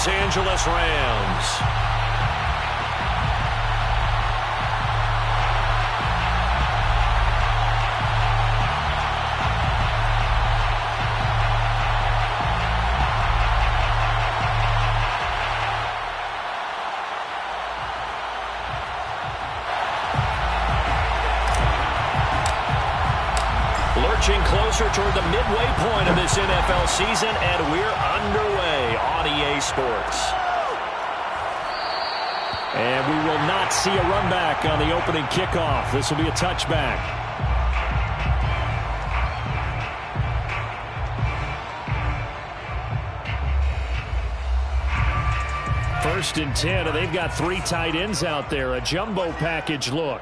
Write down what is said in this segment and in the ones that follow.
Los Angeles Rams. Lurching closer toward the midway point of this NFL season, and we're underway on EA Sports. And we will not see a run back on the opening kickoff. This will be a touchback. First and 10, and they've got 3 tight ends out there. A jumbo package look.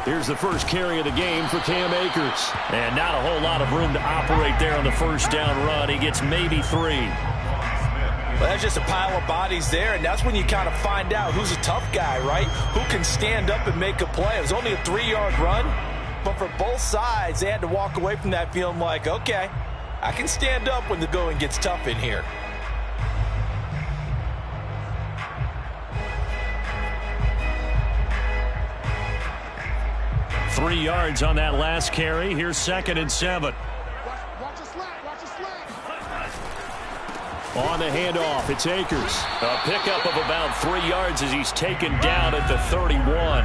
Here's the first carry of the game for Cam Akers. And not a whole lot of room to operate there on the first down run. He gets maybe 3. Well, that's just a pile of bodies there, and that's when you kind of find out who's a tough guy, right? Who can stand up and make a play. It was only a 3-yard run, but for both sides, they had to walk away from that feeling like, okay, I can stand up when the going gets tough in here. Three yards on that last carry. Here's 2nd and 7. On the handoff, it's Akers. A pickup of about 3 yards as he's taken down at the 31.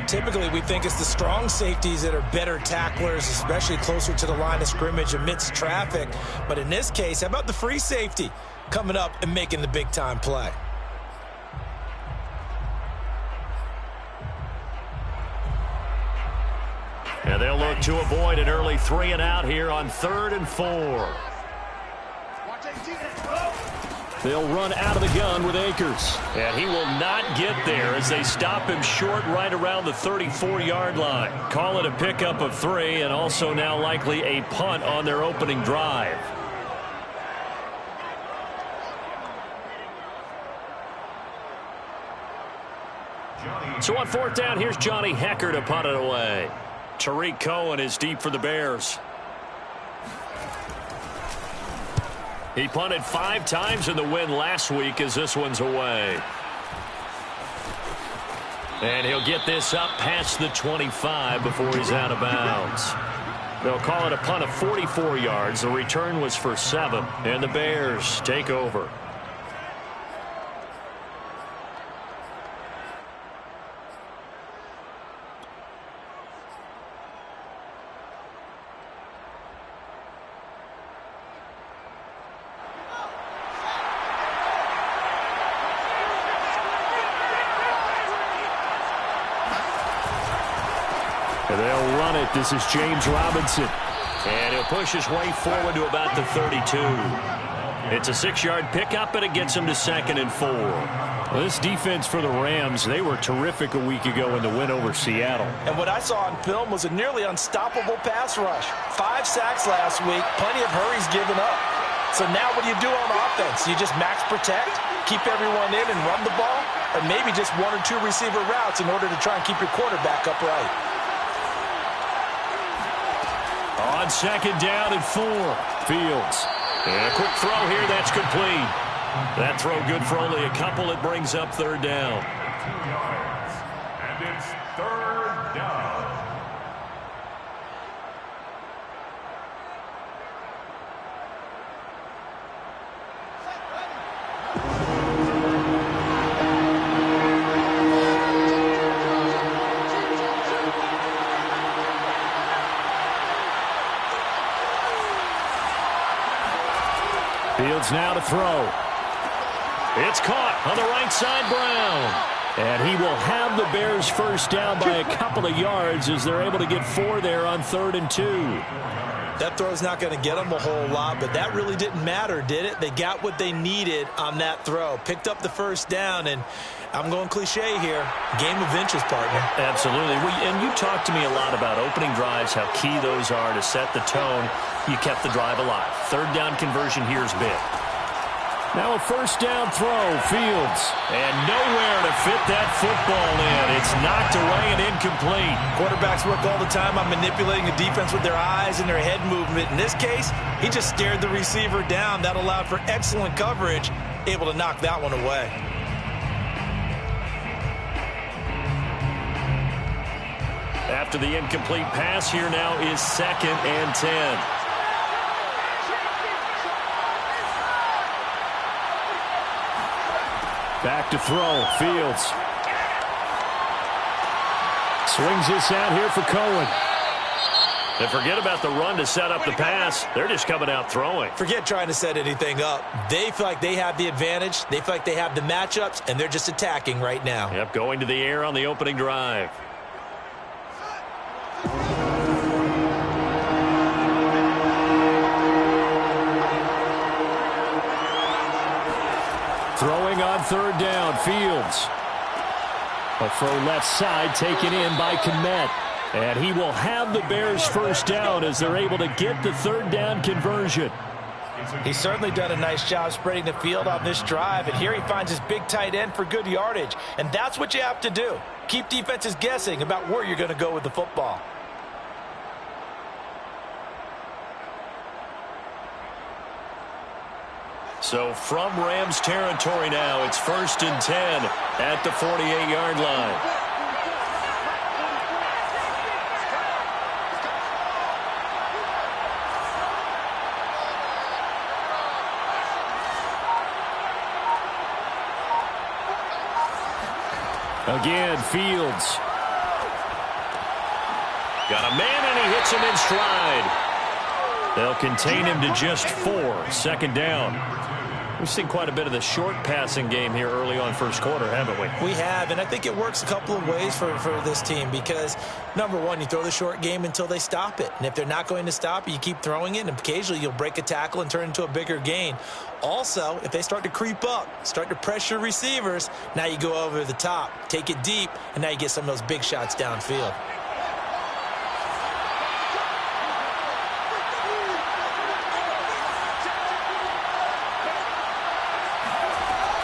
Typically, we think it's the strong safeties that are better tacklers, especially closer to the line of scrimmage amidst traffic. But in this case, how about the free safety coming up and making the big-time play? And they'll look to avoid an early 3 and out here on 3rd and 4. They'll run out of the gun with Akers. And he will not get there as they stop him short right around the 34-yard line. Call it a pickup of 3 and also now likely a punt on their opening drive. So on 4th down, here's Johnny Hecker to punt it away. Tariq Cohen is deep for the Bears. He punted 5 times in the win last week as this one's away. And he'll get this up past the 25 before he's out of bounds. They'll call it a punt of 44 yards. The return was for 7. And the Bears take over. And they'll run it. This is James Robinson. And he'll push his way forward to about the 32. It's a 6-yard pickup, and it gets him to 2nd and 4. Well, this defense for the Rams, they were terrific a week ago in the win over Seattle. And what I saw on film was a nearly unstoppable pass rush. 5 sacks last week, plenty of hurries given up. So now what do you do on offense? You just max protect, keep everyone in and run the ball, or maybe just 1 or 2 receiver routes in order to try and keep your quarterback upright. On 2nd down and 4. Fields. And a quick throw here. That's complete. That throw good for only a couple. It brings up 3rd down. 2 yards. And it's 3rd down. Fields now to throw. It's caught on the right side, Brown. And he will have the Bears first down by a couple of yards as they're able to get 4 there on 3rd and 2. That throw's not going to get them a whole lot, but that really didn't matter, did it? They got what they needed on that throw. Picked up the first down, and I'm going cliche here. Game of inches, partner. Absolutely. And you talked to me a lot about opening drives, how key those are to set the tone. You kept the drive alive. 3rd down conversion here is big. Now a first down throw, Fields. And nowhere to fit that football in. It's knocked away and incomplete. Quarterbacks work all the time on manipulating the defense with their eyes and their head movement. In this case, he just stared the receiver down. That allowed for excellent coverage, able to knock that one away. After the incomplete pass, here now is 2nd and 10. Back to throw, Fields. Swings this out here for Cohen. And forget about the run to set up the pass. They're just coming out throwing. Forget trying to set anything up. They feel like they have the advantage. They feel like they have the matchups, and they're just attacking right now. Yep, going to the air on the opening drive. Throwing on 3rd down, Fields. A throw left side taken in by Kmet. And he will have the Bears first down as they're able to get the 3rd down conversion. He's certainly done a nice job spreading the field on this drive. And here he finds his big tight end for good yardage. And that's what you have to do. Keep defenses guessing about where you're going to go with the football. So from Rams territory now, it's 1st and 10 at the 48-yard line. Again, Fields. Got a man, and he hits him in stride. They'll contain him to just 4. 2nd down. We've seen quite a bit of the short passing game here early on first quarter, haven't we? We have, and I think it works a couple of ways for this team because, number one, you throw the short game until they stop it. And if they're not going to stop it, you keep throwing it, and occasionally you'll break a tackle and turn it into a bigger gain. Also, if they start to creep up, start to pressure receivers, now you go over the top, take it deep, and now you get some of those big shots downfield.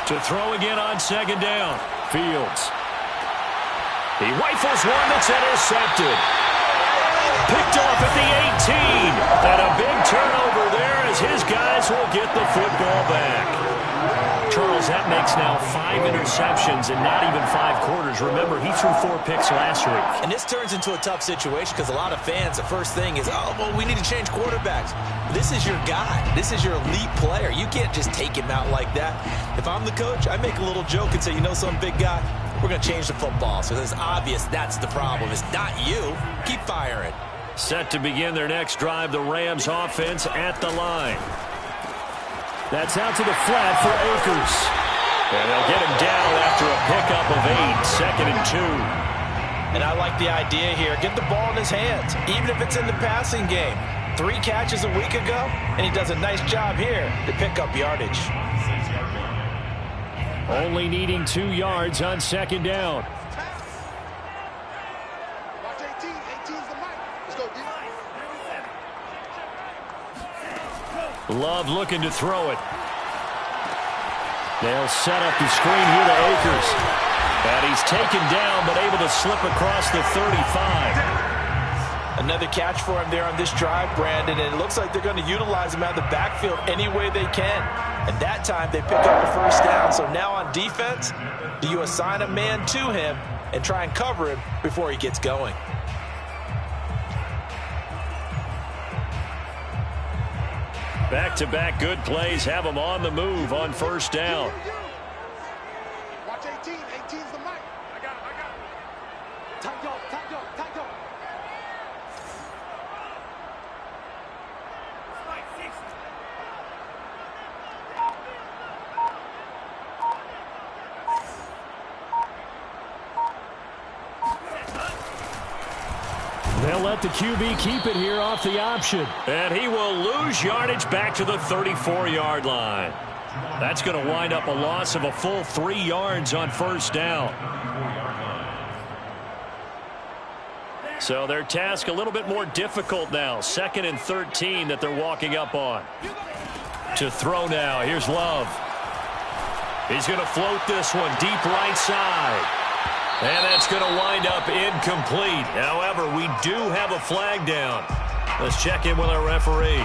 To throw again on 2nd down. Fields. He rifles one that's intercepted. Picked off at the 18. And a big turnover there as his guys will get the football back. Charles, that makes now 5 interceptions in not even 5 quarters. Remember, he threw 4 picks last week. And this turns into a tough situation because a lot of fans, the first thing is, oh, well, we need to change quarterbacks. This is your guy. This is your elite player. You can't just take him out like that. If I'm the coach, I make a little joke and say, you know, some big guy, we're going to change the football. So it's obvious that's the problem. It's not you. Keep firing. Set to begin their next drive, the Rams offense at the line. That's out to the flat for Akers. And they'll get him down after a pickup of 8, 2nd and 2. And I like the idea here. Get the ball in his hands, even if it's in the passing game. 3 catches a week ago, and he does a nice job here to pick up yardage. Only needing 2 yards on 2nd down. Love looking to throw it. They'll set up the screen here to Akers. And he's taken down, but able to slip across the 35. Another catch for him there on this drive, Brandon, and it looks like they're going to utilize him out of the backfield any way they can. And that time they pick up the first down. So now on defense, do you assign a man to him and try and cover him before he gets going? Back-to-back good plays have him on the move on first down. Watch 18. 18's the mic. I got it. Time go. They'll let the QB keep it here off the option. And he will lose yardage back to the 34-yard line. That's going to wind up a loss of a full 3 yards on first down. So their task a little bit more difficult now. 2nd and 13 that they're walking up on. To throw now. Here's Love. He's going to float this one deep right side. And that's going to wind up incomplete. However, we do have a flag down. Let's check in with our referee.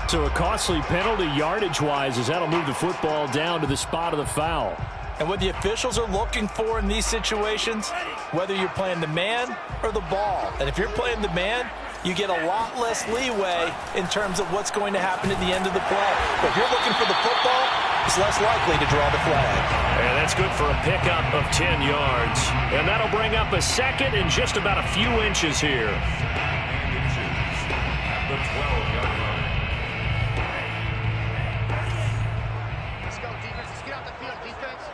So a costly penalty yardage-wise as that'll move the football down to the spot of the foul. And what the officials are looking for in these situations, whether you're playing the man or the ball. And if you're playing the man, you get a lot less leeway in terms of what's going to happen at the end of the play. But if you're looking for the football, it's less likely to draw the flag. And that's good for a pickup of 10 yards. And that'll bring up a second and just about a few inches here. The 12-yard line. Let's go, defense. Let's get out the field, defense.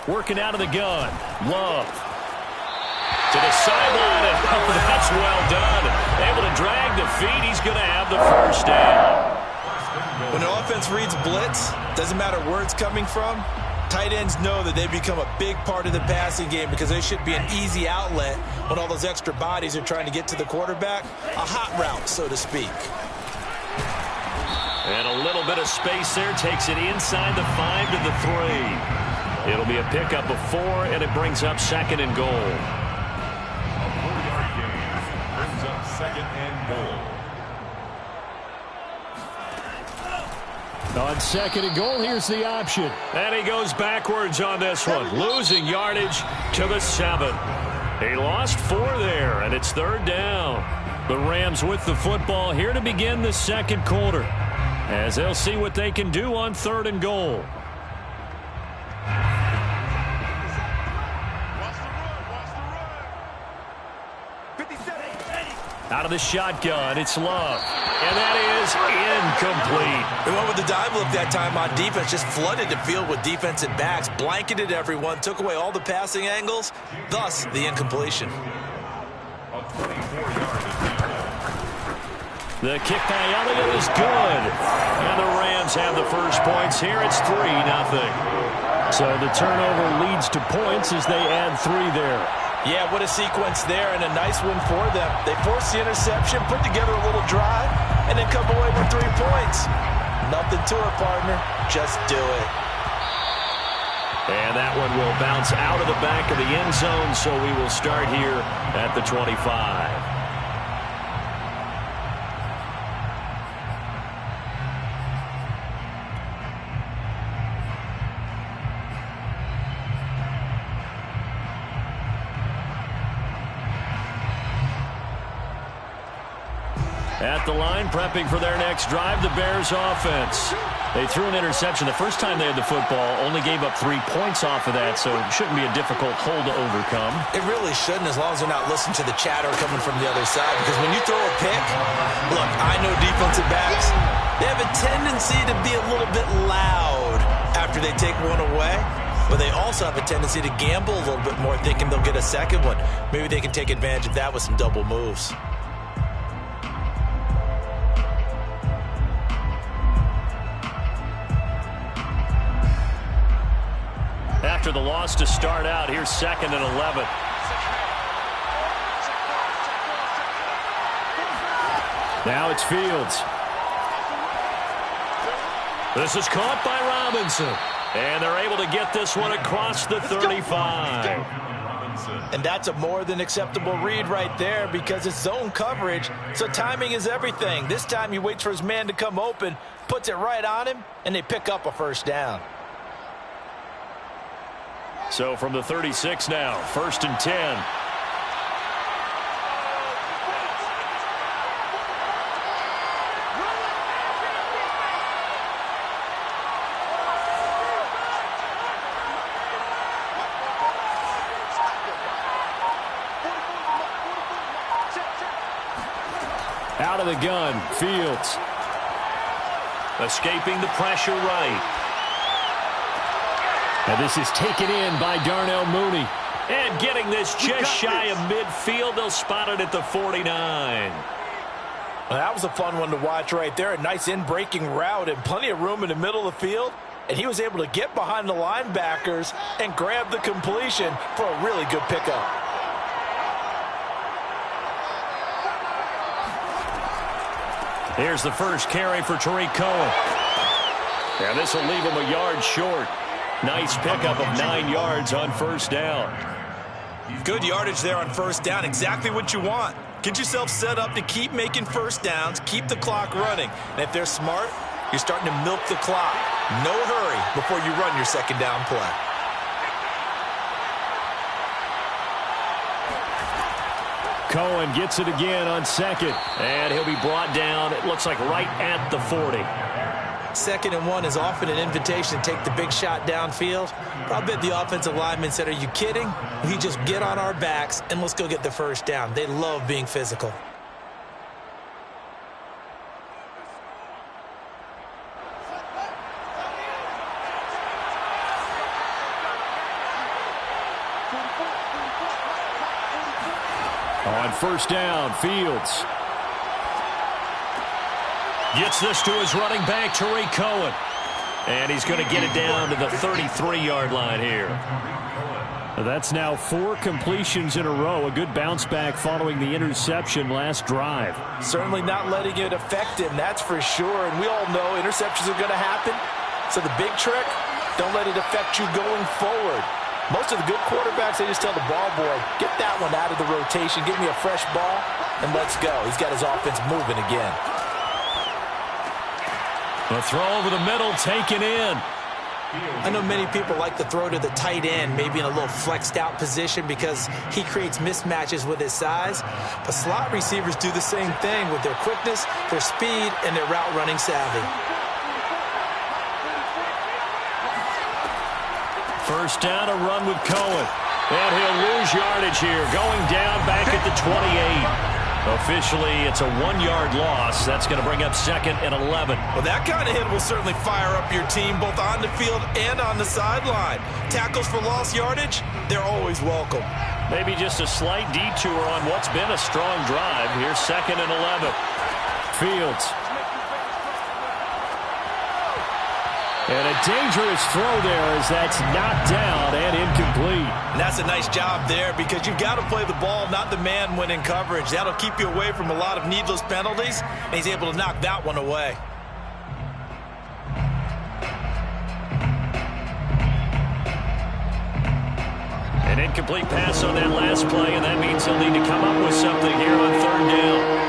Working out of the gun. Love. To the sideline, and that's well done. Able to drag the feet. He's going to have the first down. When an offense reads blitz, doesn't matter where it's coming from, tight ends know that they become a big part of the passing game because they should be an easy outlet when all those extra bodies are trying to get to the quarterback. A hot route, so to speak. And a little bit of space there. Takes it inside the 5 to the 3. It'll be a pickup of 4, and it brings up second and goal. A 4-yard gain brings up second and goal. On second and goal, here's the option. And he goes backwards on this one, losing yardage to the 7. He lost 4 there, and it's third down. The Rams with the football here to begin the second quarter, as they'll see what they can do on third and goal. Out of the shotgun, it's Love. And that is incomplete. They went with the dive look that time on defense, just flooded the field with defensive backs, blanketed everyone, took away all the passing angles, thus the incompletion. A 24-yard attempt. The kick by Elliott is good. And the Rams have the first points here. It's 3-0. So the turnover leads to points as they add 3 there. Yeah, what a sequence there, and a nice one for them. They forced the interception, put together a little drive, and then come away with 3 points. Nothing to it, partner. Just do it. And that one will bounce out of the back of the end zone, so we will start here at the 25. At the line, prepping for their next drive, the Bears offense. They threw an interception the first time they had the football, only gave up 3 points off of that, so it shouldn't be a difficult hole to overcome. It really shouldn't, as long as they're not listening to the chatter coming from the other side, because when you throw a pick, look, I know defensive backs, they have a tendency to be a little bit loud after they take one away, but they also have a tendency to gamble a little bit more, thinking they'll get a second one. Maybe they can take advantage of that with some double moves. After the loss to start out, here's 2nd and 11. Now it's Fields. This is caught by Robinson. And they're able to get this one across the 35. And that's a more than acceptable read right there because it's zone coverage, so timing is everything. This time he waits for his man to come open, puts it right on him, and they pick up a first down. So from the 36 now, 1st and 10. Out of the gun, Fields. Escaping the pressure right. And this is taken in by Darnell Mooney. And getting this just shy of midfield. They'll spot it at the 49. Well, that was a fun one to watch right there. A nice in-breaking route and plenty of room in the middle of the field. And he was able to get behind the linebackers and grab the completion for a really good pickup. Here's the first carry for Tariq Cohen. And this will leave him a yard short. Nice pickup of 9 yards on first down. Good yardage there on first down. Exactly what you want. Get yourself set up to keep making first downs, keep the clock running. And if they're smart, you're starting to milk the clock. No hurry before you run your second down play. Cohen gets it again on second. And he'll be brought down, it looks like right at the 40. 2nd and 1 is often an invitation to take the big shot downfield. But I bet the offensive lineman said, are you kidding? We just get on our backs and let's go get the first down. They love being physical. On first down, Fields. Gets this to his running back, Tariq Cohen. And he's going to get it down to the 33-yard line here. That's now 4 completions in a row. A good bounce back following the interception last drive. Certainly not letting it affect him, that's for sure. And we all know interceptions are going to happen. So the big trick, don't let it affect you going forward. Most of the good quarterbacks, they just tell the ball boy, get that one out of the rotation, give me a fresh ball, and let's go. He's got his offense moving again. A throw over the middle, taken in. I know many people like to throw to the tight end, maybe in a little flexed out position because he creates mismatches with his size. But slot receivers do the same thing with their quickness, their speed, and their route running savvy. First down, a run with Cohen. And he'll lose yardage here, going down back at the 28. Officially, it's a 1-yard loss. That's going to bring up 2nd and 11. Well, that kind of hit will certainly fire up your team both on the field and on the sideline. Tackles for lost yardage, they're always welcome. Maybe just a slight detour on what's been a strong drive. Here's 2nd and 11. Fields. And a dangerous throw there as that's knocked down and incomplete. And that's a nice job there because you've got to play the ball, not the man when in coverage. That'll keep you away from a lot of needless penalties, and he's able to knock that one away. An incomplete pass on that last play, and that means he'll need to come up with something here on 3rd down.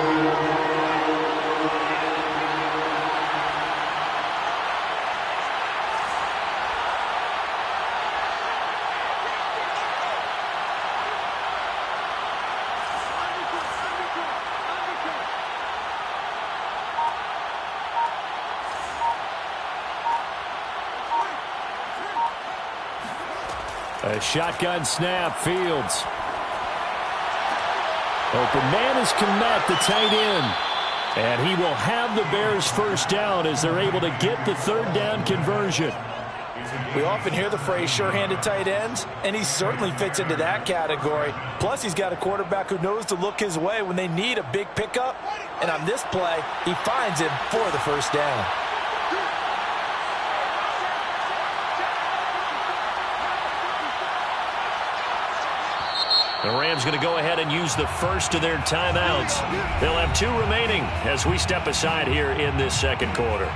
A shotgun snap, Fields. Open man has come at the tight end. And he will have the Bears first down as they're able to get the 3rd down conversion. We often hear the phrase sure-handed tight ends, and he certainly fits into that category. Plus, he's got a quarterback who knows to look his way when they need a big pickup. And on this play, he finds him for the first down. The Rams going to go ahead and use the first of their timeouts. They'll have 2 remaining as we step aside here in this 2nd quarter.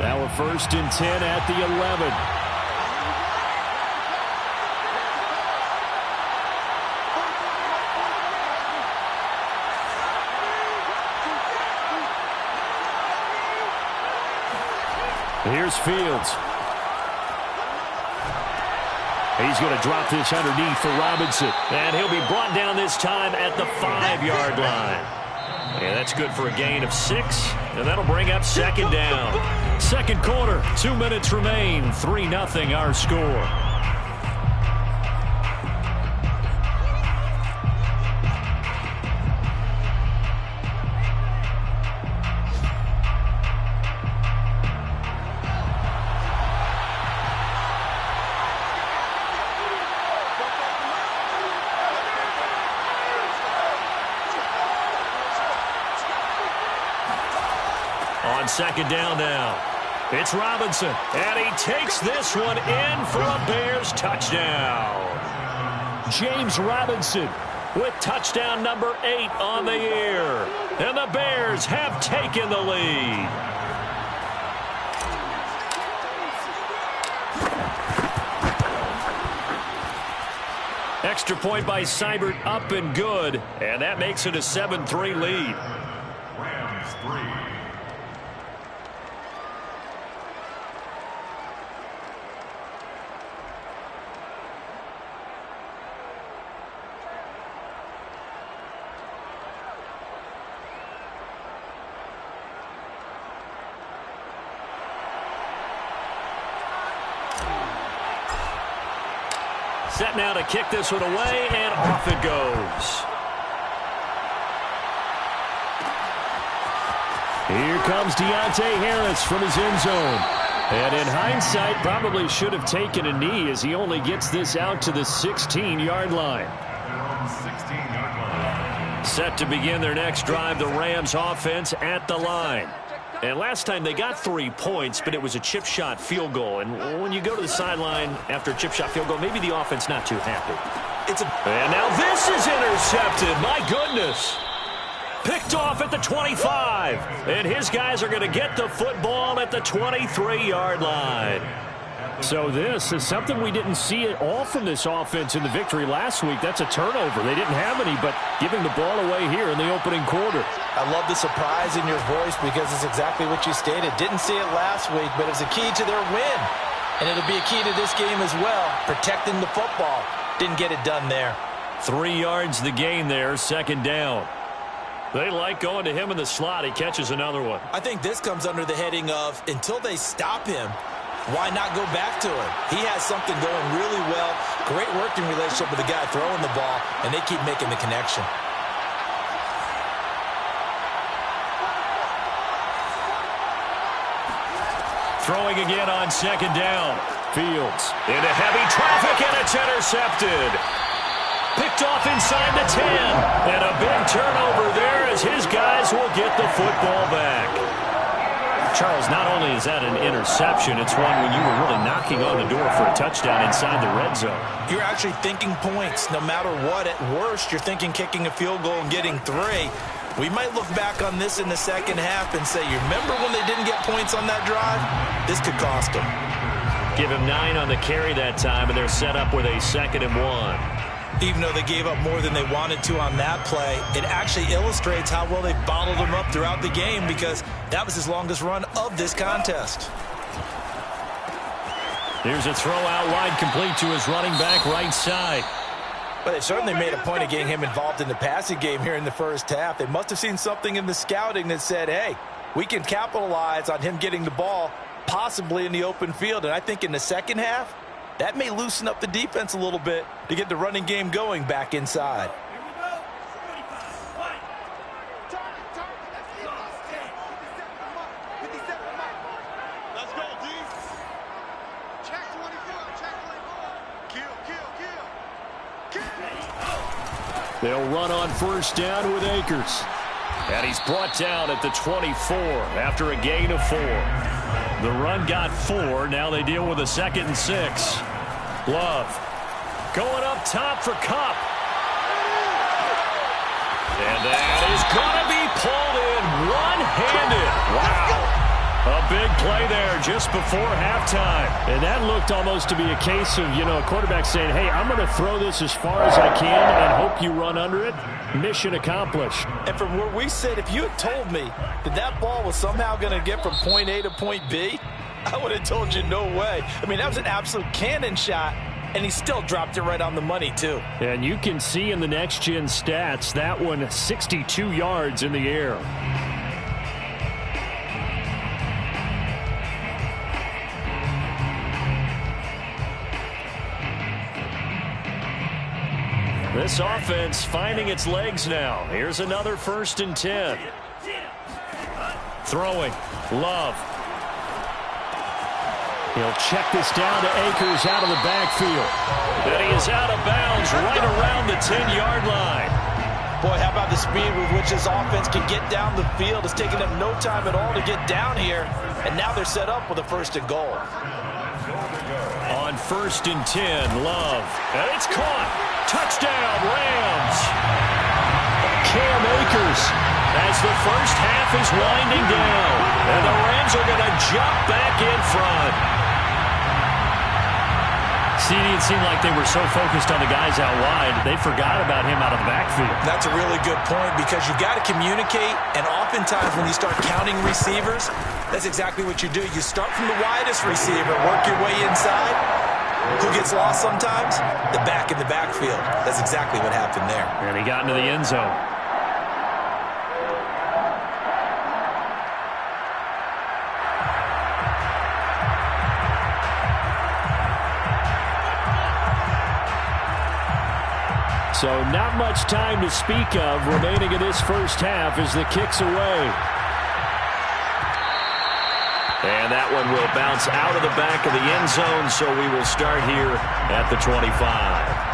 Now a 1st and 10 at the 11. Here's Fields. He's going to drop this underneath for Robinson. And he'll be brought down this time at the 5-yard line. And that's good for a gain of 6. And that'll bring up 2nd down. 2nd quarter, 2 minutes remain. 3-0 our score. On 2nd down now, it's Robinson, and he takes this one in for a Bears touchdown. James Robinson with touchdown number 8 on the year. And the Bears have taken the lead. Extra point by Seibert, up and good. And that makes it a 7-3 lead. Rams 3. Set now to kick this one away, and off it goes. Here comes Deontay Harris from his end zone. And in hindsight, probably should have taken a knee as he only gets this out to the 16-yard line. Set to begin their next drive, the Rams offense at the line. And last time they got 3 points, but it was a chip shot field goal. And when you go to the sideline after a chip shot field goal, maybe the offense not too happy. And now this is intercepted. My goodness. Picked off at the 25. And his guys are going to get the football at the 23-yard line. So this is something we didn't see at all from this offense in the victory last week. That's a turnover. They didn't have any, but giving the ball away here in the opening quarter. I love the surprise in your voice because it's exactly what you stated. Didn't see it last week, but it was a key to their win. And it'll be a key to this game as well, protecting the football. Didn't get it done there. 3 yards the gain there, second down. They like going to him in the slot. He catches another one. I think this comes under the heading of until they stop him, why not go back to him? He has something going really well. Great working relationship with the guy throwing the ball, and they keep making the connection. Throwing again on second down. Fields into heavy traffic, and it's intercepted. Picked off inside the 10. And a big turnover there as his guys will get the football back. Charles, not only is that an interception, it's one when you were really knocking on the door for a touchdown inside the red zone. You're actually thinking points. No matter what, at worst, you're thinking kicking a field goal and getting 3. We might look back on this in the second half and say, you remember when they didn't get points on that drive? This could cost them. Give him 9 on the carry that time, and they're set up with a 2nd and 1. Even though they gave up more than they wanted to on that play, it actually illustrates how well they bottled them up throughout the game because that was his longest run of this contest. Here's a throw out wide, complete to his running back right side. But they certainly made a point of getting him involved in the passing game here in the first half. They must have seen something in the scouting that said, hey, we can capitalize on him getting the ball possibly in the open field. And I think in the second half, that may loosen up the defense a little bit to get the running game going back inside. Let's go, D. Check 24. Check 24. Kill. They'll run on first down with Akers. And he's brought down at the 24 after a gain of 4. The run got 4. Now they deal with a 2nd and 6. Love going up top for Kupp. And that is going to be pulled in one-handed. Wow. A big play there just before halftime. And that looked almost to be a case of, a quarterback saying, hey, I'm going to throw this as far as I can and hope you run under it. Mission accomplished. And from where we sit, if you had told me that that ball was somehow going to get from point A to point B, I would have told you no way. I mean, that was an absolute cannon shot, and he still dropped it right on the money, too. And you can see in the next-gen stats, that one 62 yards in the air. This offense finding its legs now. Here's another 1st and 10. Throwing. Love. He'll check this down to Akers out of the backfield. And he is out of bounds right around the 10-yard line. Boy, how about the speed with which this offense can get down the field? It's taken them no time at all to get down here. And now they're set up with a 1st and goal. On 1st and 10, Love. And it's caught. Touchdown, Rams. Packers as the first half is winding down. And the Rams are going to jump back in front. CD, it seemed like they were so focused on the guys out wide, they forgot about him out of the backfield. That's a really good point because you got to communicate, and oftentimes when you start counting receivers, that's exactly what you do. You start from the widest receiver, work your way inside. Who gets lost sometimes? The back in the backfield. That's exactly what happened there. And he got into the end zone. So not much time to speak of remaining in this first half as the kick's away. And that one will bounce out of the back of the end zone, so we will start here at the 25.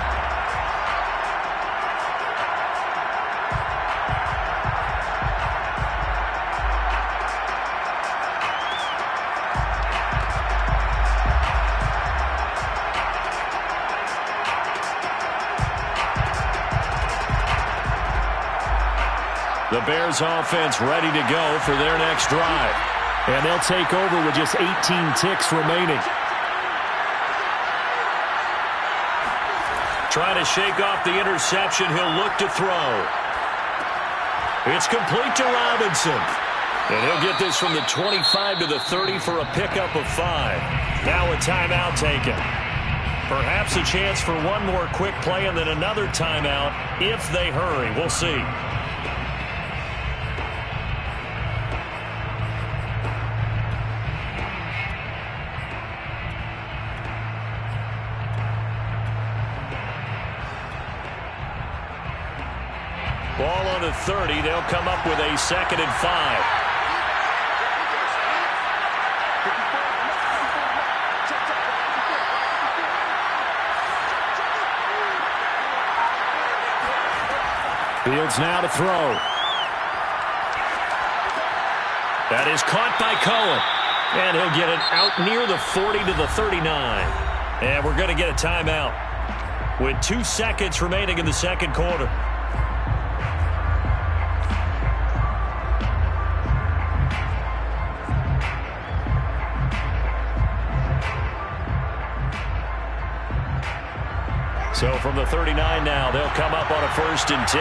The Bears offense ready to go for their next drive. And they'll take over with just 18 ticks remaining. Trying to shake off the interception. He'll look to throw. It's complete to Robinson. And he'll get this from the 25 to the 30 for a pickup of 5. Now a timeout taken. Perhaps a chance for one more quick play and then another timeout if they hurry. We'll see. Ball on the 30. They'll come up with a 2nd and 5. Fields now to throw. That is caught by Cohen. And he'll get it out near the 40 to the 39. And we're going to get a timeout with 2 seconds remaining in the second quarter. So from the 39 now, they'll come up on a 1st and 10.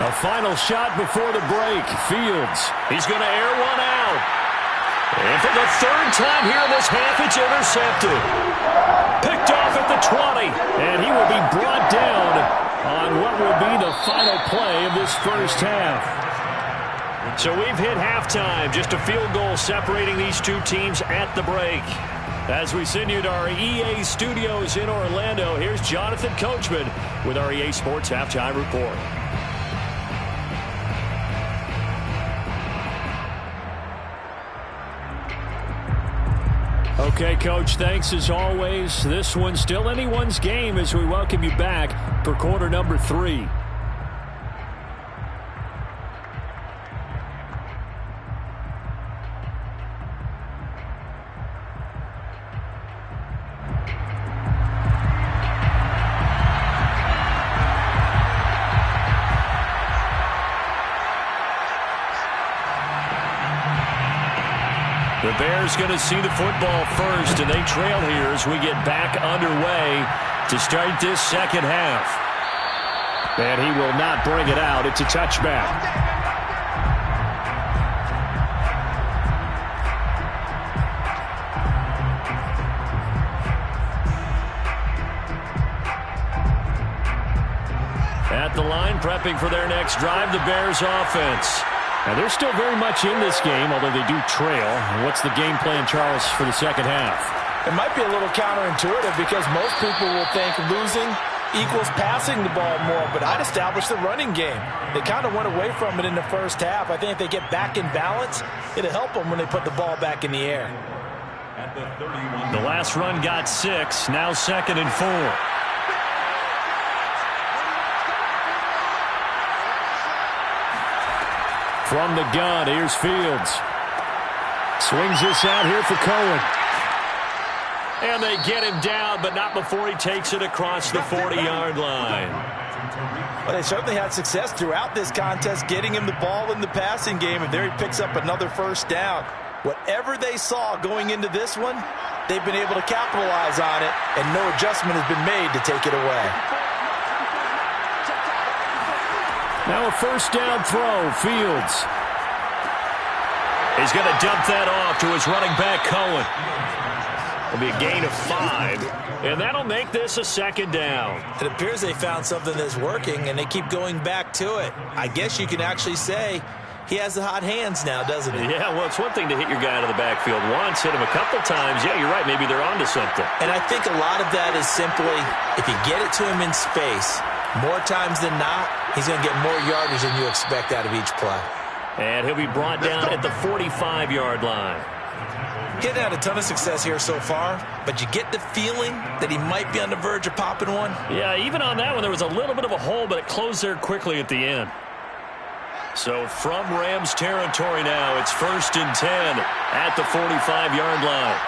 A final shot before the break. Fields. He's going to air one out. And for the 3rd time here in this half, it's intercepted. Picked off at the 20. And he will be brought down on what will be the final play of this first half. So we've hit halftime. Just a field goal separating these two teams at the break. As we send you to our EA studios in Orlando, here's Jonathan Coachman with our EA Sports Halftime Report. Okay, Coach, thanks as always. This one's still anyone's game as we welcome you back for quarter number 3. The Bears going to see the football first, and they trail here as we get back underway to start this second half. And he will not bring it out. It's a touchback. At the line, prepping for their next drive, the Bears offense. Now, they're still very much in this game, although they do trail. What's the game plan, Charles, for the second half? It might be a little counterintuitive because most people will think losing equals passing the ball more, but I'd establish the running game. They kind of went away from it in the first half. I think if they get back in balance, it'll help them when they put the ball back in the air. The last run got 6, now 2nd and 4. From the gun, here's Fields. Swings this out here for Cohen. And they get him down, but not before he takes it across the 40-yard line. Well, they certainly had success throughout this contest getting him the ball in the passing game, and there he picks up another first down. Whatever they saw going into this one, they've been able to capitalize on it, and no adjustment has been made to take it away. Now a first down throw, Fields. He's going to dump that off to his running back, Cohen. It'll be a gain of 5, and that'll make this a second down. It appears they found something that's working, and they keep going back to it. I guess you can actually say he has the hot hands now, doesn't he? Yeah, well, it's one thing to hit your guy out of the backfield once, hit him a couple times. Yeah, you're right. Maybe they're onto something. And I think a lot of that is simply if you get it to him in space, more times than not, he's going to get more yardage than you expect out of each play. And he'll be brought down at the 45-yard line. Getting had a ton of success here so far, but you get the feeling that he might be on the verge of popping one. Yeah, even on that one, there was a little bit of a hole, but it closed there quickly at the end. So from Rams territory now, it's 1st and 10 at the 45-yard line.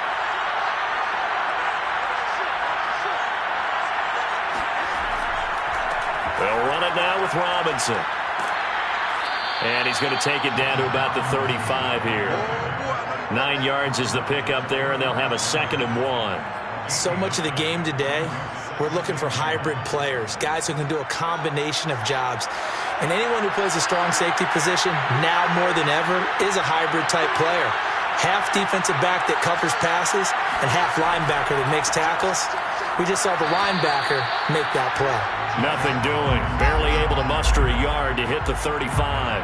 They'll run it now with Robinson. And he's going to take it down to about the 35 here. 9 yards is the pickup there, and they'll have a 2nd and 1. So much of the game today, we're looking for hybrid players, guys who can do a combination of jobs. And anyone who plays a strong safety position, now more than ever, is a hybrid-type player. Half defensive back that covers passes and half linebacker that makes tackles. We just saw the linebacker make that play. Nothing doing. Barely able to muster a yard to hit the 35.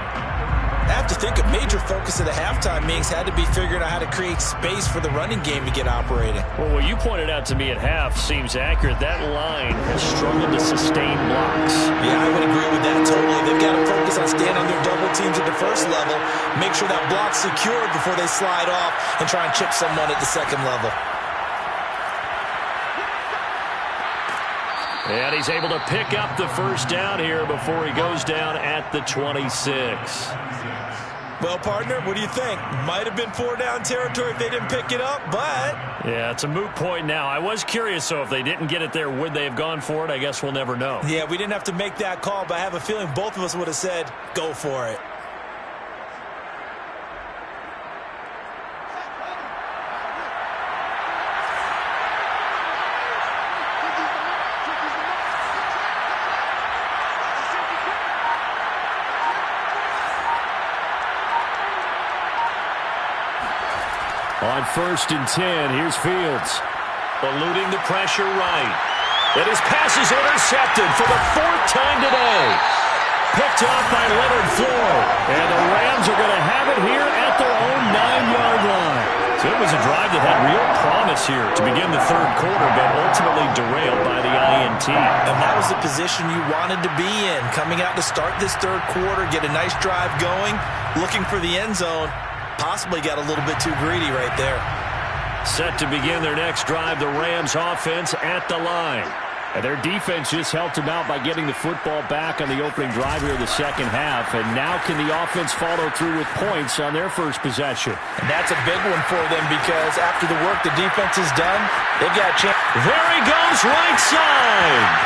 I have to think a major focus of the halftime meetings had to be figuring out how to create space for the running game to get operating. Well, what you pointed out to me at half seems accurate. That line has struggled to sustain blocks. Yeah, I would agree with that totally. They've got to focus on staying on their double teams at the first level, make sure that block's secured before they slide off and try and chip someone at the second level. And he's able to pick up the first down here before he goes down at the 26. Well, partner, what do you think? Might have been 4-down territory if they didn't pick it up, but... Yeah, it's a moot point now. I was curious, so if they didn't get it there, would they have gone for it? I guess we'll never know. Yeah, we didn't have to make that call, but I have a feeling both of us would have said, go for it. On 1st and 10, here's Fields. Eluding the pressure right. And his pass is intercepted for the 4th time today. Picked off by Leonard Floyd. And the Rams are going to have it here at their own 9-yard line. So it was a drive that had real promise here to begin the 3rd quarter, but ultimately derailed by the INT. And that was the position you wanted to be in. Coming out to start this 3rd quarter, get a nice drive going, looking for the end zone. Possibly got a little bit too greedy right there. Set to begin their next drive, the Rams offense at the line. And their defense just helped them out by getting the football back on the opening drive here of the 2nd half. And now can the offense follow through with points on their first possession? And that's a big one for them because after the work the defense has done, they've got a chance. There he goes, right side.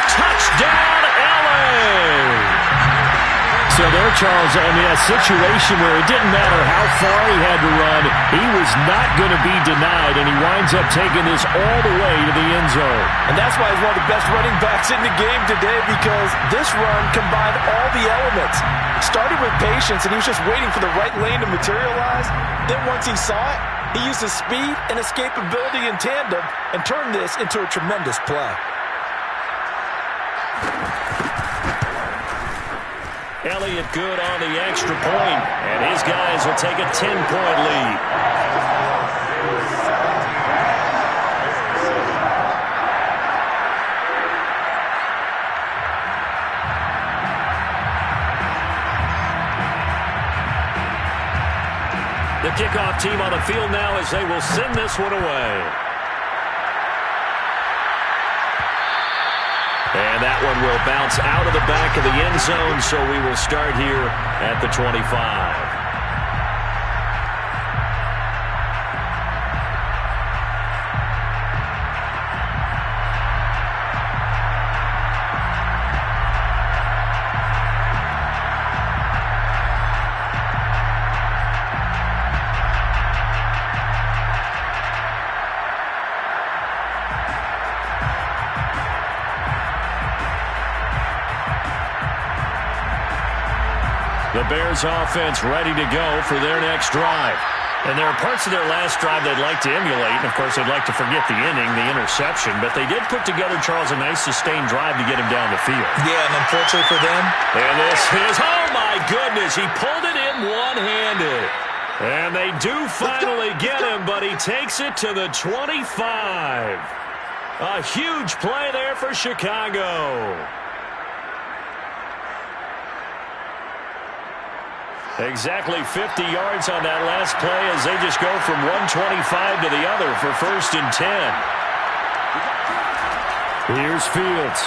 Touchdown, LA. So there, Charles, I mean, a situation where it didn't matter how far he had to run, he was not going to be denied, and he winds up taking this all the way to the end zone. And that's why he's one of the best running backs in the game today, because this run combined all the elements. Started with patience, and he was just waiting for the right lane to materialize. Then once he saw it, he used his speed and escapability in tandem and turned this into a tremendous play. Elliott good on the extra point, and his guys will take a 10-point lead. The kickoff team on the field now as they will send this one away. And that one will bounce out of the back of the end zone, so we will start here at the 25. The Bears offense ready to go for their next drive. And there are parts of their last drive they'd like to emulate. And, of course, they'd like to forget the inning, the interception. But they did put together, Charles, a nice sustained drive to get him down the field. Yeah, and unfortunately for them. And this is, oh, my goodness, he pulled it in one-handed. And they do finally get him, but he takes it to the 25. A huge play there for Chicago. Exactly 50 yards on that last play as they just go from 125 to the other for 1st and 10. Here's Fields.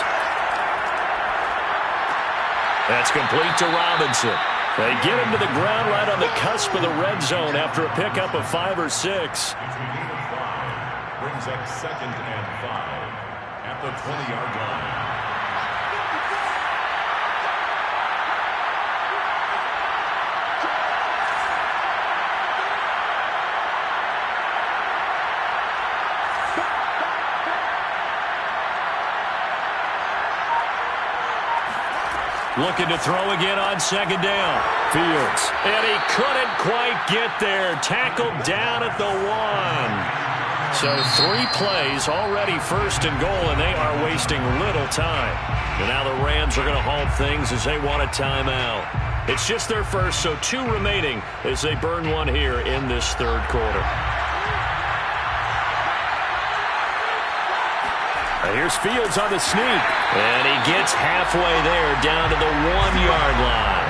That's complete to Robinson. They get him to the ground right on the cusp of the red zone after a pickup of 5 or 6. Brings up 2nd and 5 at the 20-yard line. Looking to throw again on 2nd down. Fields. And he couldn't quite get there. Tackled down at the 1. So 3 plays, already 1st and goal, and they are wasting little time. And now the Rams are going to halt things as they want a timeout. It's just their first, so 2 remaining as they burn one here in this 3rd quarter. Here's Fields on the sneak. And he gets halfway there down to the 1-yard line.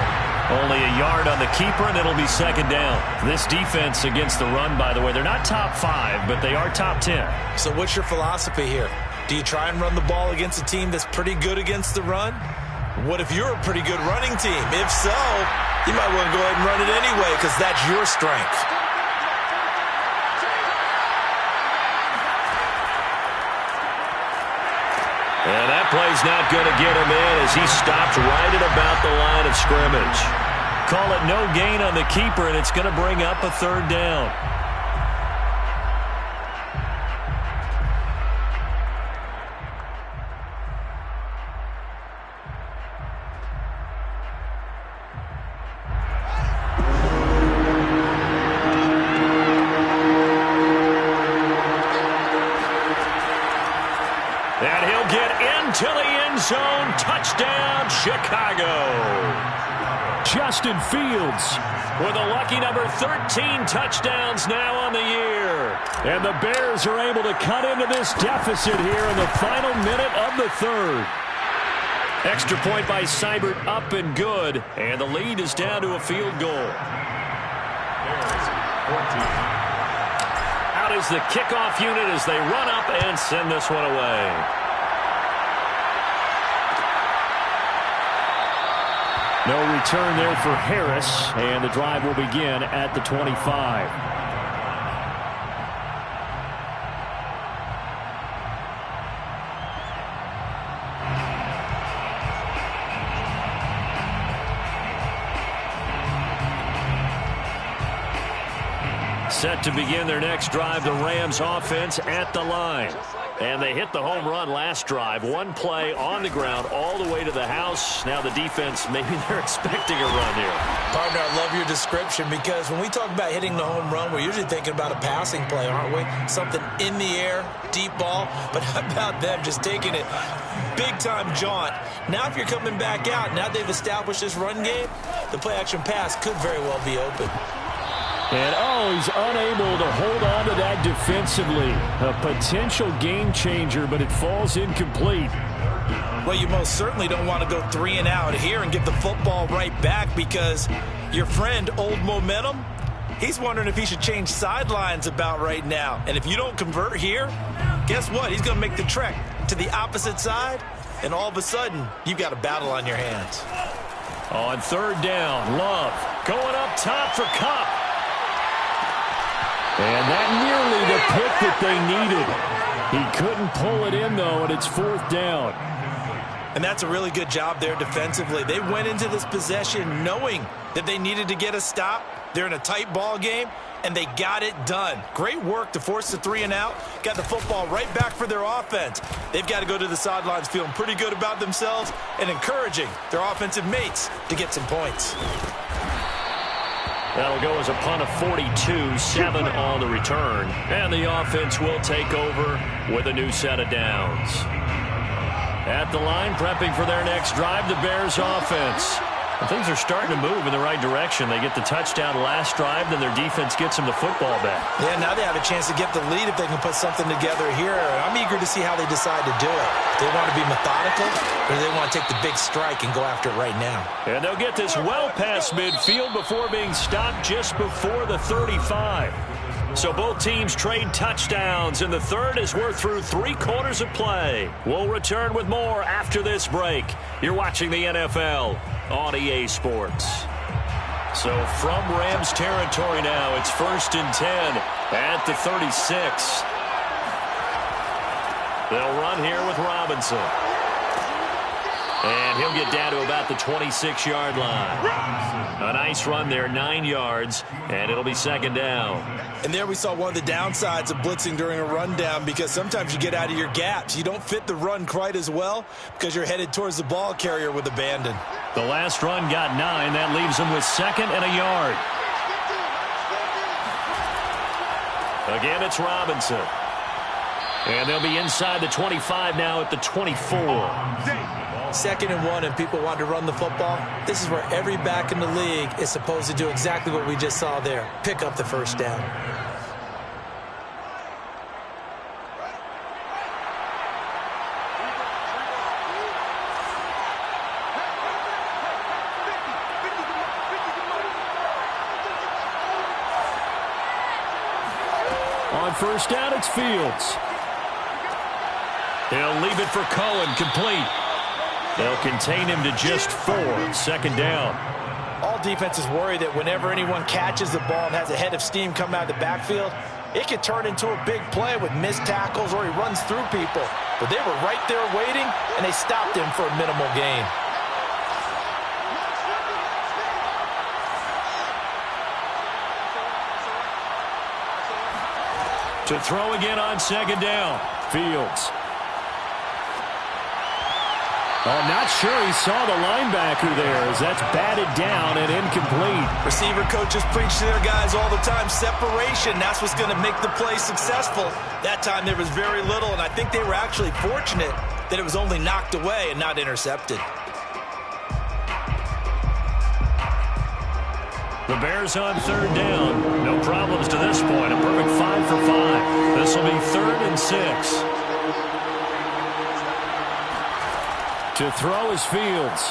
Only a yard on the keeper, and it'll be 2nd down. This defense against the run, by the way, they're not top 5, but they are top 10. So what's your philosophy here? Do you try and run the ball against a team that's pretty good against the run? What if you're a pretty good running team? If so, you might want to go ahead and run it anyway because that's your strength. And that play's not going to get him in as he stopped right at about the line of scrimmage. Call it no gain on the keeper, and it's going to bring up a 3rd down. And he'll get into the end zone. Touchdown, Chicago. Justin Fields with a lucky number 13 touchdowns now on the year. And the Bears are able to cut into this deficit here in the final minute of the 3rd. Extra point by Seibert, up and good. And the lead is down to a field goal. Bears 14. Out is the kickoff unit as they run up and send this one away. No return there for Harris, and the drive will begin at the 25. Set to begin their next drive, the Rams offense at the line. And they hit the home run last drive. 1 play on the ground all the way to the house. Now the defense, maybe they're expecting a run here. Partner, I love your description because when we talk about hitting the home run, we're usually thinking about a passing play, aren't we? Something in the air, deep ball. But how about them just taking it big-time jaunt? Now if you're coming back out, now they've established this run game, the play-action pass could very well be open. And, he's unable to hold on to that defensively. A potential game changer, but it falls incomplete. Well, you most certainly don't want to go 3 and out here and get the football right back because your friend, Old Momentum, he's wondering if he should change sidelines about right now. And if you don't convert here, guess what? He's going to make the trek to the opposite side, and all of a sudden, you've got a battle on your hands. On 3rd down, Love going up top for Kupp. And that nearly the pick that they needed. He couldn't pull it in, though, and it's 4th down. And that's a really good job there defensively. They went into this possession knowing that they needed to get a stop. They're in a tight ball game, and they got it done. Great work to force the 3 and out. Got the football right back for their offense. They've got to go to the sidelines feeling pretty good about themselves and encouraging their offensive mates to get some points. That'll go as a punt of 42, 7 on the return. And the offense will take over with a new set of downs. At the line, prepping for their next drive, the Bears offense. And things are starting to move in the right direction. They get the touchdown last drive, then their defense gets them the football back. Yeah, now they have a chance to get the lead if they can put something together here. I'm eager to see how they decide to do it. Do they want to be methodical, or do they want to take the big strike and go after it right now? And they'll get this well past midfield before being stopped just before the 35. So both teams trade touchdowns, and the third as we're through 3 quarters of play. We'll return with more after this break. You're watching the NFL on EA Sports. So from Rams territory now, it's 1st and 10 at the 36. They'll run here with Robinson. And he'll get down to about the 26-yard line. A nice run there, 9 yards, and it'll be 2nd down. And there we saw one of the downsides of blitzing during a rundown, because sometimes you get out of your gaps. You don't fit the run quite as well because you're headed towards the ball carrier with abandon. The last run got 9. That leaves them with 2nd and a yard. Again, it's Robinson. And they'll be inside the 25 now at the 24. 2nd and 1, and people want to run the football. This is where every back in the league is supposed to do exactly what we just saw there. Pick up the 1st down. On 1st down, it's Fields. He'll leave it for Cohen, complete. They'll contain him to just 4. 2nd down. All defenses worry that whenever anyone catches the ball and has a head of steam come out of the backfield, it can turn into a big play with missed tackles or he runs through people. But they were right there waiting, and they stopped him for a minimal gain. To throw again on 2nd down. Fields. Oh, not sure he saw the linebacker there as that's batted down and incomplete. Receiver coaches preach to their guys all the time. Separation, that's what's going to make the play successful. That time there was very little, and I think they were actually fortunate that it was only knocked away and not intercepted. The Bears on 3rd down. No problems to this point. A perfect 5 for 5. This will be 3rd and 6. To throw is Fields.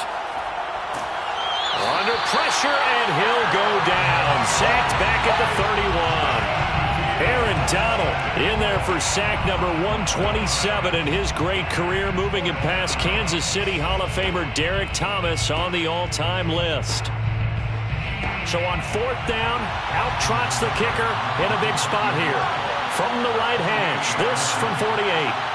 Under pressure, and he'll go down. Sacked back at the 31. Aaron Donald in there for sack number 127 in his great career, moving him past Kansas City Hall of Famer Derek Thomas on the all-time list. So on 4th down, out trots the kicker in a big spot here. From the right hash, this from 48.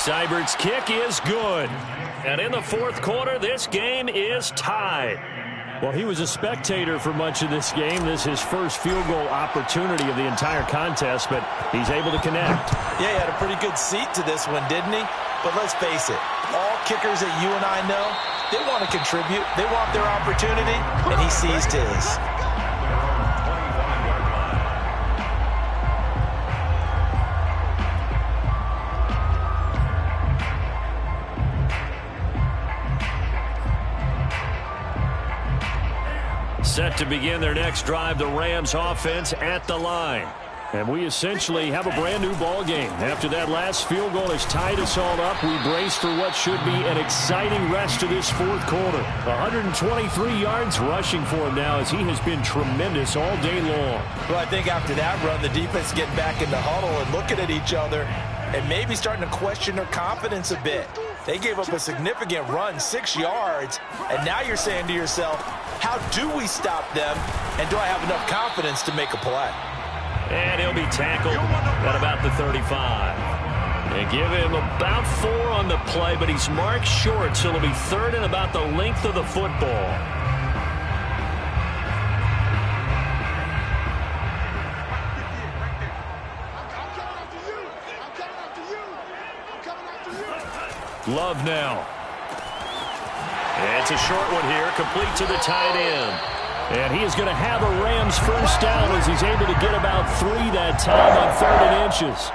Seibert's kick is good. And in the 4th quarter, this game is tied. Well, he was a spectator for much of this game. This is his first field goal opportunity of the entire contest, but he's able to connect. Yeah, he had a pretty good seat to this one, didn't he? But let's face it, all kickers that you and I know, they want to contribute. They want their opportunity, and he seized his. Set to begin their next drive, the Rams offense at the line. And we essentially have a brand new ball game. After that last field goal has tied us all up, we brace for what should be an exciting rest of this 4th quarter. 123 yards rushing for him now as he has been tremendous all day long. Well, I think after that run, the defense getting back in the huddle and looking at each other and maybe starting to question their confidence a bit. They gave up a significant run, 6 yards, and now you're saying to yourself, how do we stop them, and do I have enough confidence to make a play? And he'll be tackled at about the 35. They give him about 4 on the play, but he's marked short, so it'll be 3rd and about the length of the football. Love now. It's a short one here, complete to the tight end. And he is going to have a Rams first down as he's able to get about 3 that time on 3rd and inches.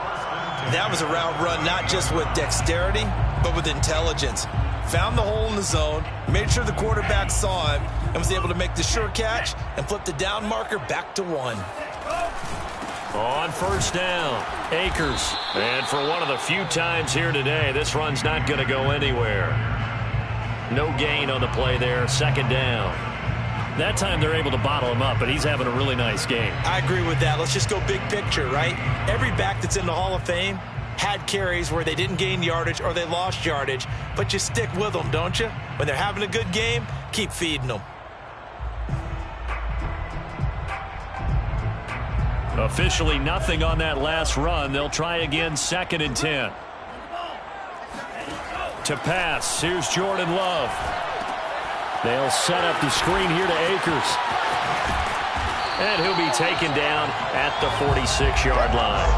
That was a route run not just with dexterity, but with intelligence. Found the hole in the zone, made sure the quarterback saw him, and was able to make the sure catch and flip the down marker back to 1. On first down, Akers. And for one of the few times here today, this run's not going to go anywhere. No gain on the play there, 2nd down. That time they're able to bottle him up, but he's having a really nice game. I agree with that. Let's just go big picture, right? Every back that's in the Hall of Fame had carries where they didn't gain yardage or they lost yardage, but you stick with them, don't you? When they're having a good game, keep feeding them. Officially nothing on that last run. They'll try again, 2nd and 10. To pass, here's Jordan Love. They'll set up the screen here to Akers. And he'll be taken down at the 46-yard line.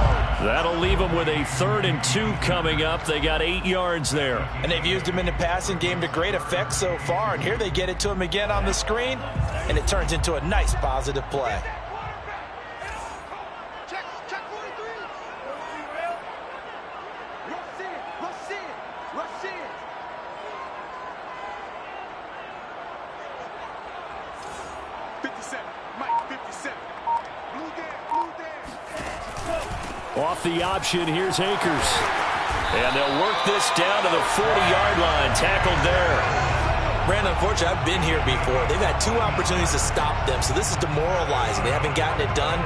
That'll leave them with a 3rd and 2 coming up. They got 8 yards there. And they've used him in the passing game to great effect so far. And here they get it to him again on the screen, and it turns into a nice positive play. Check 43. Rush in. 57. Mike, 57. Blue there. Off the option, here's Akers. And they'll work this down to the 40-yard line. Tackled there. Brandon, unfortunately, I've been here before. They've had 2 opportunities to stop them, so this is demoralizing. They haven't gotten it done.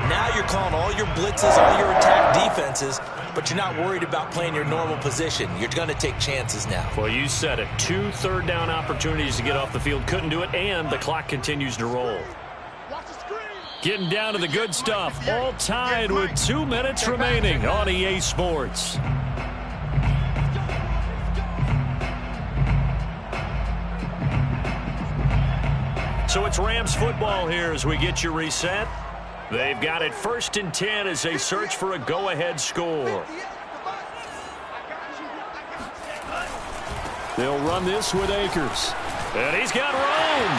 Now you're calling all your blitzes, all your attack defenses, but you're not worried about playing your normal position. You're going to take chances now. Well, you said it. 2 third-down opportunities to get off the field. Couldn't do it, and the clock continues to roll. Getting down to the good stuff. All tied with 2 minutes remaining on EA Sports. So it's Rams football here as we get you reset. They've got it 1st and 10 as they search for a go-ahead score. They'll run this with Akers. And he's got room.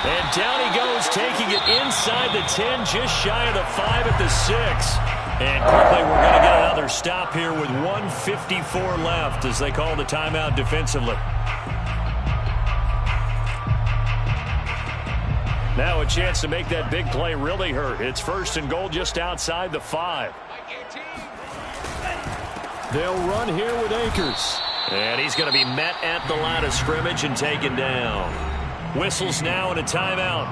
And down he goes, taking it inside the 10, just shy of the 5 at the 6. And quickly we're going to get another stop here with 1:54 left as they call the timeout defensively. Now a chance to make that big play really hurt. It's 1st and goal just outside the 5. They'll run here with Akers. And he's going to be met at the line of scrimmage and taken down. Whistles now and a timeout.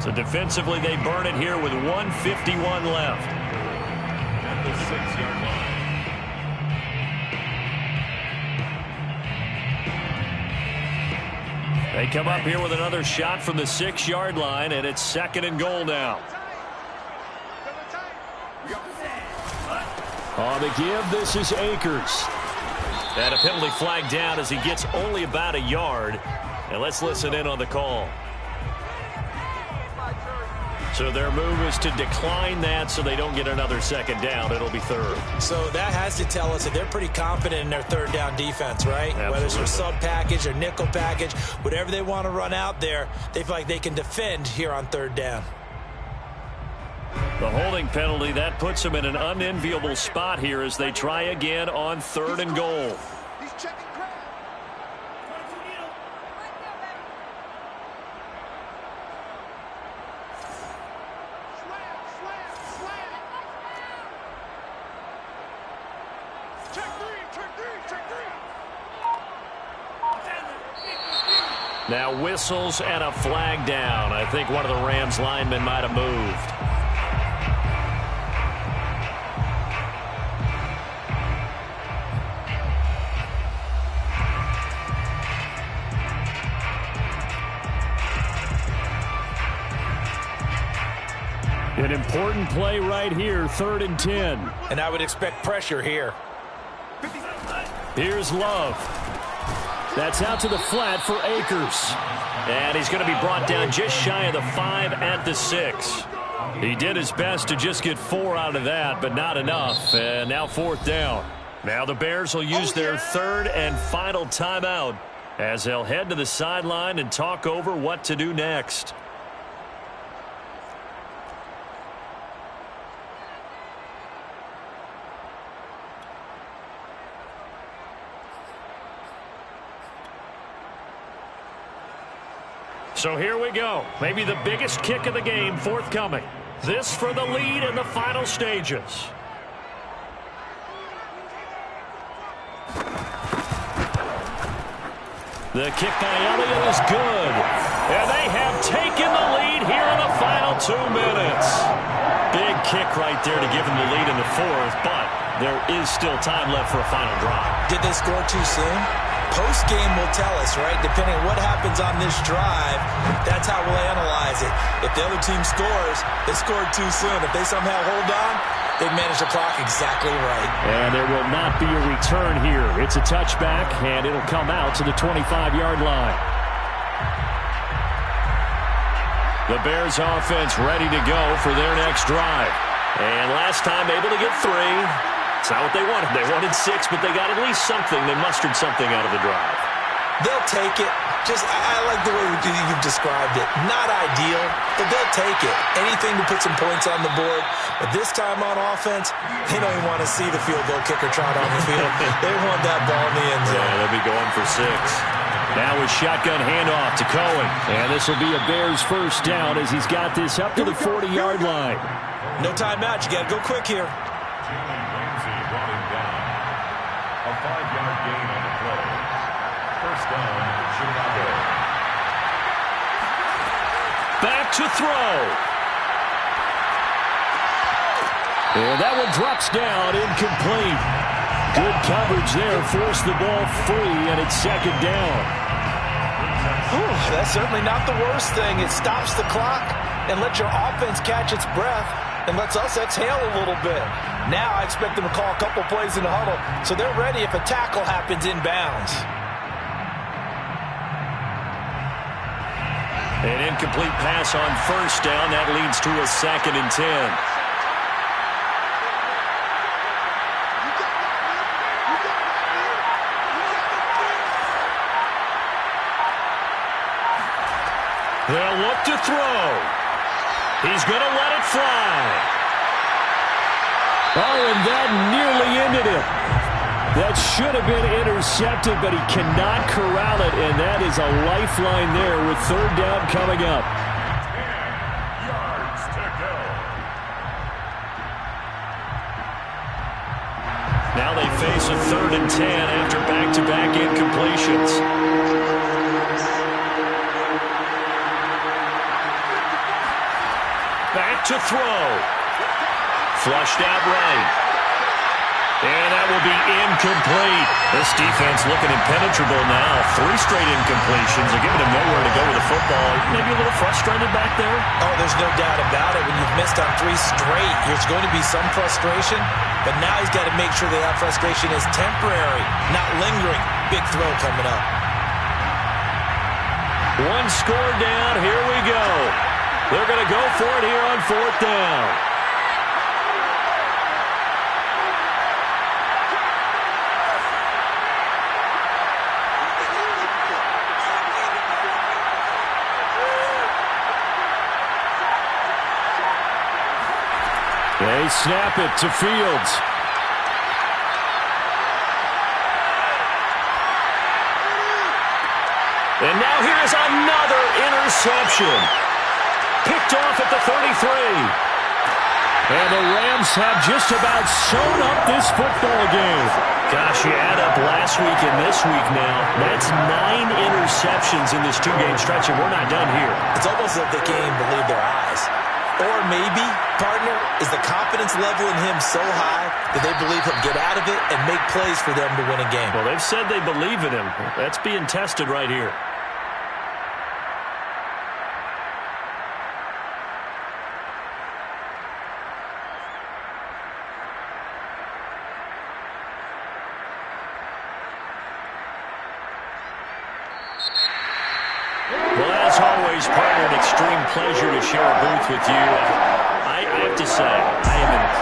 So defensively they burn it here with 1:51 left. At the 6-yard line. They come up here with another shot from the 6-yard line, and it's 2nd and goal now. On the give, this is Akers. And a penalty flag down as he gets only about a yard. And let's listen in on the call. So their move is to decline that so they don't get another 2nd down. It'll be 3rd. So that has to tell us that they're pretty confident in their 3rd down defense, right? Absolutely. Whether it's for sub package or nickel package, whatever they want to run out there, they feel like they can defend here on 3rd down. The holding penalty, that puts them in an unenviable spot here as they try again on 3rd and goal. He's checking crowd. Check three. Now whistles and a flag down. I think one of the Rams linemen might have moved. An important play right here, 3rd and 10. And I would expect pressure here. Here's Love. That's out to the flat for Akers. And he's going to be brought down just shy of the 5 at the 6. He did his best to just get 4 out of that, but not enough. And now 4th down. Now the Bears will use their third and final timeout as they'll head to the sideline and talk over what to do next. So here we go. Maybe the biggest kick of the game forthcoming. This for the lead in the final stages. The kick by Elliott is good. And they have taken the lead here in the final 2 minutes. Big kick right there to give them the lead in the fourth, but there is still time left for a final drive. Did they score too soon? Post-game will tell us, right? Depending on what happens on this drive, that's how we'll analyze it. If the other team scores, they scored too soon. If they somehow hold on, they've managed the clock exactly right. And there will not be a return here. It's a touchback, and it'll come out to the 25-yard line. The Bears offense ready to go for their next drive. And last time able to get 3. It's not what they wanted. They wanted 6, but they got at least something. They mustered something out of the drive. They'll take it. I like the way you've described it. Not ideal, but they'll take it. Anything to put some points on the board. But this time on offense, they don't even want to see the field goal kicker trot on the field. They want that ball in the end zone. Yeah, they'll be going for 6. Now a shotgun handoff to Cohen. And this will be a Bears first down as he's got this up to the 40-yard line. No timeout. You got to go quick here. A 5-yard gain on the play. First down, Chicago. Back to throw. And that one drops down, incomplete. Good coverage there, forced the ball free, and it's second down. That's certainly not the worst thing. It stops the clock and lets your offense catch its breath and lets us exhale a little bit. Now I expect them to call a couple plays in the huddle, so they're ready if a tackle happens inbounds. An incomplete pass on first down. That leads to a 2nd and 10. They'll look to throw. He's going to let it fly. Oh, and that nearly ended it. That should have been intercepted, but he cannot corral it, and that is a lifeline there with third down coming up. 10 yards to go. Now they face a 3rd and 10 after back-to-back incompletions. Back to throw. Flushed out right. And that will be incomplete. This defense looking impenetrable now. 3 straight incompletions. They're giving him nowhere to go with the football. Maybe a little frustrated back there. Oh, there's no doubt about it. When you've missed on 3 straight, there's going to be some frustration. But now he's got to make sure that frustration is temporary, not lingering. Big throw coming up. 1 score down. Here we go. They're going to go for it here on 4th down. They snap it to Fields. And now here's another interception. Picked off at the 33. And the Rams have just about sewn up this football game. Gosh, you add up last week and this week now. That's 9 interceptions in this 2-game stretch, and we're not done here. It's almost like they can't even believe their eyes. Or maybe, partner, is the confidence level in him so high that they believe he'll get out of it and make plays for them to win a game. Well, they've said they believe in him. That's being tested right here. Well, as always, partner, an extreme pleasure to share a booth with you. I have to say, I am impressed.